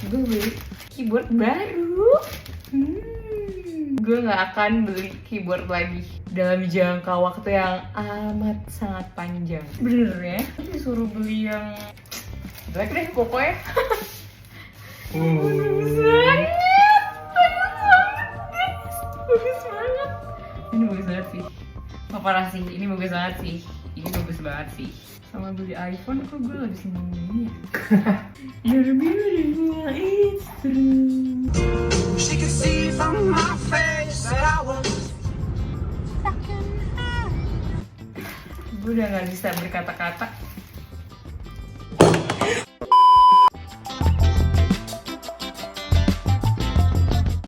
gue beli keyboard baru. Gue gak akan beli keyboard lagi dalam jangka waktu yang amat sangat panjang. Bener ya? Disuruh beli yang jelek deh pokoknya. Bagus banget. Bagus banget. Ini bagus banget sih. Oh, parah sih, ini bagus banget sih. Ini bagus banget sih. Sama beli iPhone kok gue lebih seneng ini ya. You're beautiful, it's true. She could see from my face that I was fucking high. Gue udah gak bisa berkata-kata.